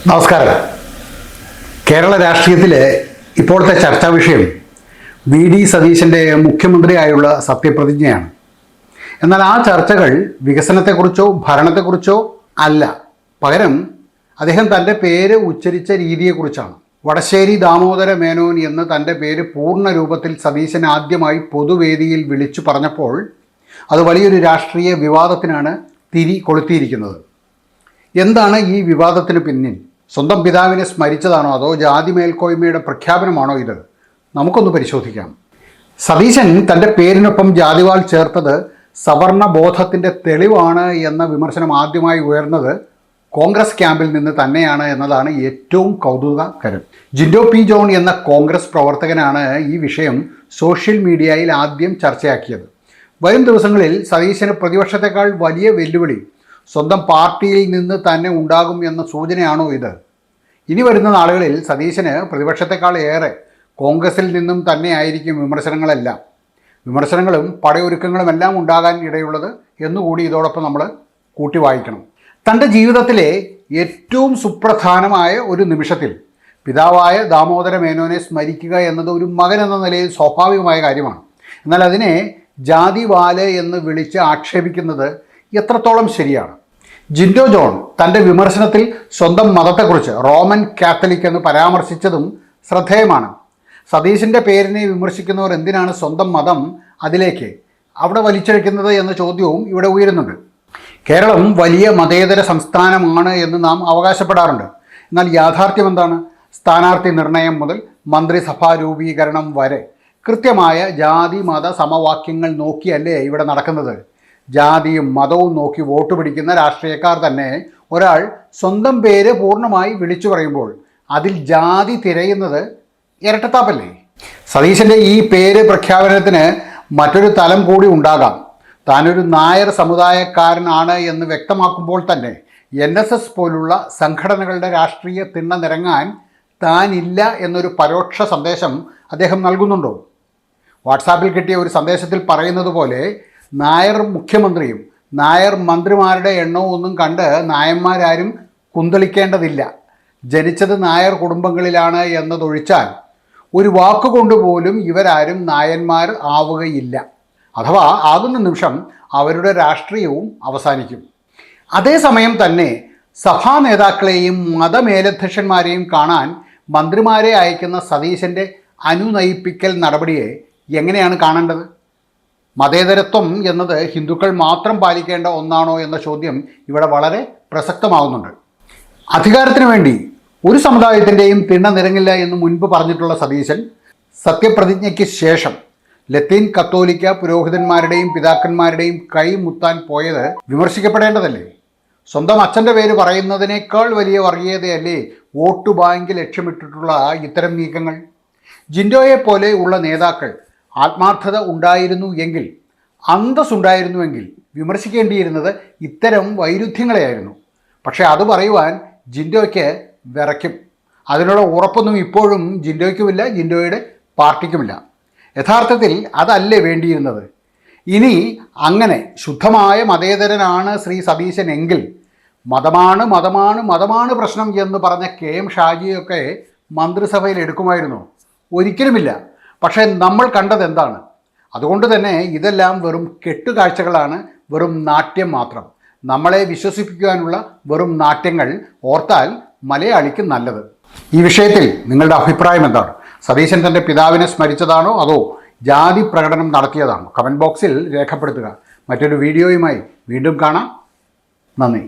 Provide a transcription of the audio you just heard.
നമസ്കാരം. കേരള രാഷ്ട്രീയത്തിലെ ഇപ്പോഴത്തെ ചർച്ചാ വിഷയം വി.ഡി. സതീശൻ്റെ മുഖ്യമന്ത്രിയായുള്ള സത്യപ്രതിജ്ഞയാണ്. എന്നാൽ ആ ചർച്ചകൾ വികസനത്തെക്കുറിച്ചോ ഭരണത്തെക്കുറിച്ചോ അല്ല, പകരം അദ്ദേഹം തൻ്റെ പേര് ഉച്ചരിച്ച രീതിയെക്കുറിച്ചാണ്. വടശ്ശേരി ദാമോദര മേനോൻ എന്ന് തൻ്റെ പേര് പൂർണ്ണ രൂപത്തിൽ സതീശൻ ആദ്യമായി പൊതുവേദിയിൽ വിളിച്ചു പറഞ്ഞപ്പോൾ അത് വലിയൊരു രാഷ്ട്രീയ വിവാദത്തിനാണ് തിരി കൊളുത്തിയിരിക്കുന്നത്. എന്താണ് ഈ വിവാദത്തിന് പിന്നിൽ? സ്വന്തം പിതാവിനെ സ്മരിച്ചതാണോ അതോ ജാതി മേൽക്കോയ്മയുടെ പ്രഖ്യാപനമാണോ ഇത്? നമുക്കൊന്ന് പരിശോധിക്കാം. സതീശൻ തൻ്റെ പേരിനൊപ്പം ജാതിവാൾ ചേർത്തത് സവർണ ബോധത്തിൻ്റെ തെളിവാണ് എന്ന വിമർശനം ആദ്യമായി ഉയർന്നത് കോൺഗ്രസ് ക്യാമ്പിൽ നിന്ന് തന്നെയാണ് എന്നതാണ് ഏറ്റവും കൗതുകകരം. ജിൻഡോ പി. ജോൺ എന്ന കോൺഗ്രസ് പ്രവർത്തകനാണ് ഈ വിഷയം സോഷ്യൽ മീഡിയയിൽ ആദ്യം ചർച്ചയാക്കിയത്. വരും ദിവസങ്ങളിൽ സതീശന് പ്രതിപക്ഷത്തെക്കാൾ വലിയ വെല്ലുവിളി സ്വന്തം പാർട്ടിയിൽ നിന്ന് തന്നെ ഉണ്ടാകും എന്ന സൂചനയാണോ ഇത്? ഇനി വരുന്ന നാളുകളിൽ സതീശന് പ്രതിപക്ഷത്തെക്കാൾ ഏറെ കോൺഗ്രസിൽ നിന്നും തന്നെയായിരിക്കും വിമർശനങ്ങളും പടയൊരുക്കങ്ങളുമെല്ലാം ഉണ്ടാകാൻ ഇടയുള്ളത് എന്നുകൂടി ഇതോടൊപ്പം നമ്മൾ കൂട്ടി വായിക്കണം. തൻ്റെ ജീവിതത്തിലെ ഏറ്റവും സുപ്രധാനമായ ഒരു നിമിഷത്തിൽ പിതാവായ ദാമോദര മേനോനെ സ്മരിക്കുക എന്നത് ഒരു മകൻ എന്ന നിലയിൽ സ്വാഭാവികമായ കാര്യമാണ്. എന്നാൽ അതിനെ ജാതിവാല് എന്ന് വിളിച്ച് ആക്ഷേപിക്കുന്നത് എത്രത്തോളം ശരിയാണ്? ജിൻഡോ ജോൺ തൻ്റെ വിമർശനത്തിൽ സ്വന്തം മതത്തെക്കുറിച്ച് റോമൻ കാത്തലിക് എന്ന് പരാമർശിച്ചതും ശ്രദ്ധേയമാണ്. സതീശൻ്റെ പേരിനെ വിമർശിക്കുന്നവർ എന്തിനാണ് സ്വന്തം മതം അതിലേക്ക് അവിടെ വലിച്ചഴിക്കുന്നത് എന്ന ചോദ്യവും ഇവിടെ ഉയരുന്നുണ്ട്. കേരളം വലിയ മതേതര സംസ്ഥാനമാണ് എന്ന് നാം അവകാശപ്പെടാറുണ്ട്. എന്നാൽ യാഥാർത്ഥ്യം എന്താണ്? സ്ഥാനാർത്ഥി നിർണയം മുതൽ മന്ത്രിസഭാ രൂപീകരണം വരെ കൃത്യമായ ജാതി മത സമവാക്യങ്ങൾ നോക്കിയല്ലേ ഇവിടെ നടക്കുന്നത്? ജാതിയും മതവും നോക്കി വോട്ട് പിടിക്കുന്ന രാഷ്ട്രീയക്കാർ തന്നെ ഒരാൾ സ്വന്തം പേര് പൂർണ്ണമായി വിളിച്ചു പറയുമ്പോൾ അതിൽ ജാതി തിരയുന്നത് ഇരട്ടത്താപ്പല്ലേ? സതീശൻ്റെ ഈ പേര് പ്രഖ്യാപനത്തിന് മറ്റൊരു തലം കൂടി ഉണ്ടാകാം. താനൊരു നായർ സമുദായക്കാരനാണ് എന്ന് വ്യക്തമാക്കുമ്പോൾ തന്നെ NSS പോലുള്ള സംഘടനകളുടെ രാഷ്ട്രീയ തിണ്ണ നിരങ്ങാൻ താനില്ല എന്നൊരു പരോക്ഷ സന്ദേശം അദ്ദേഹം നൽകുന്നുണ്ടോ? വാട്സാപ്പിൽ കിട്ടിയ ഒരു സന്ദേശത്തിൽ പറയുന്നത് പോലെ നായർ മുഖ്യമന്ത്രിയും നായർ മന്ത്രിമാരുടെ എണ്ണവും ഒന്നും കണ്ട് നായന്മാരാരും കുന്തളിക്കേണ്ടതില്ല. ജനിച്ചത് നായർ കുടുംബങ്ങളിലാണ് എന്നതൊഴിച്ചാൽ ഒരു വാക്കുകൊണ്ട് പോലും ഇവരാരും നായന്മാർ ആവുകയില്ല. അഥവാ ആകുന്ന നിമിഷം അവരുടെ രാഷ്ട്രീയവും അവസാനിക്കും. അതേസമയം തന്നെ സഭാ നേതാക്കളെയും മതമേലധ്യക്ഷന്മാരെയും കാണാൻ മന്ത്രിമാരെ അയക്കുന്ന സതീശൻ്റെ അനുനയിപ്പിക്കൽ നടപടിയെ എങ്ങനെയാണ് കാണേണ്ടത്? മതേതരത്വം എന്നത് ഹിന്ദുക്കൾ മാത്രം പാലിക്കേണ്ട ഒന്നാണോ എന്ന ചോദ്യം ഇവിടെ വളരെ പ്രസക്തമാകുന്നുണ്ട്. അധികാരത്തിന് വേണ്ടി ഒരു സമുദായത്തിൻ്റെയും തിണ്ണ നിരങ്ങില്ല എന്ന് മുൻപ് പറഞ്ഞിട്ടുള്ള സതീശൻ സത്യപ്രതിജ്ഞയ്ക്ക് ശേഷം ലത്തീൻ കത്തോലിക്ക പുരോഹിതന്മാരുടെയും പിതാക്കന്മാരുടെയും കൈ മുത്താൻ പോയത് വിമർശിക്കപ്പെടേണ്ടതല്ലേ? സ്വന്തം അച്ഛൻ്റെ പേര് പറയുന്നതിനേക്കാൾ വലിയ വർഗീയതയല്ലേ വോട്ട് ബാങ്ക് ലക്ഷ്യമിട്ടിട്ടുള്ള ഇത്തരം നീക്കങ്ങൾ? ജിൻഡോയെ പോലെ ഉള്ള നേതാക്കൾ ആത്മാർത്ഥത ഉണ്ടായിരുന്നു എങ്കിൽ, അന്തസ്സുണ്ടായിരുന്നുവെങ്കിൽ വിമർശിക്കേണ്ടിയിരുന്നത് ഇത്തരം വൈരുദ്ധ്യങ്ങളെയായിരുന്നു. പക്ഷേ അത് പറയുവാൻ ജിൻഡോയ്ക്ക് വിറയ്ക്കും. അതിനുള്ള ഉറപ്പൊന്നും ഇപ്പോഴും ജിൻഡോയ്ക്കുമില്ല, ജിൻഡോയുടെ പാർട്ടിക്കുമില്ല. യഥാർത്ഥത്തിൽ അതല്ലേ വേണ്ടിയിരുന്നത്? ഇനി അങ്ങനെ ശുദ്ധമായ മതേതരനാണ് ശ്രീ സതീശൻ എങ്കിൽ മതമാണ് മതമാണ് മതമാണ് പ്രശ്നം എന്ന് പറഞ്ഞ KM ഷാജിയൊക്കെ മന്ത്രിസഭയിൽ എടുക്കുമായിരുന്നോ? ഒരിക്കലുമില്ല. പക്ഷേ നമ്മൾ കണ്ടത് എന്താണ്? അതുകൊണ്ട് തന്നെ ഇതെല്ലാം വെറും കെട്ടുകാഴ്ചകളാണ്, വെറും നാട്യം മാത്രം. നമ്മളെ വിശ്വസിപ്പിക്കുവാനുള്ള വെറും നാട്യങ്ങൾ ഓർത്താൽ മലയാളിക്ക് നല്ലത്. ഈ വിഷയത്തിൽ നിങ്ങളുടെ അഭിപ്രായം എന്താണ്? സതീശൻ തൻ്റെ പിതാവിനെ സ്മരിച്ചതാണോ അതോ ജാതി പ്രകടനം നടത്തിയതാണോ? കമൻറ്റ് ബോക്സിൽ രേഖപ്പെടുത്തുക. മറ്റൊരു വീഡിയോയുമായി വീണ്ടും കാണാം. നന്ദി.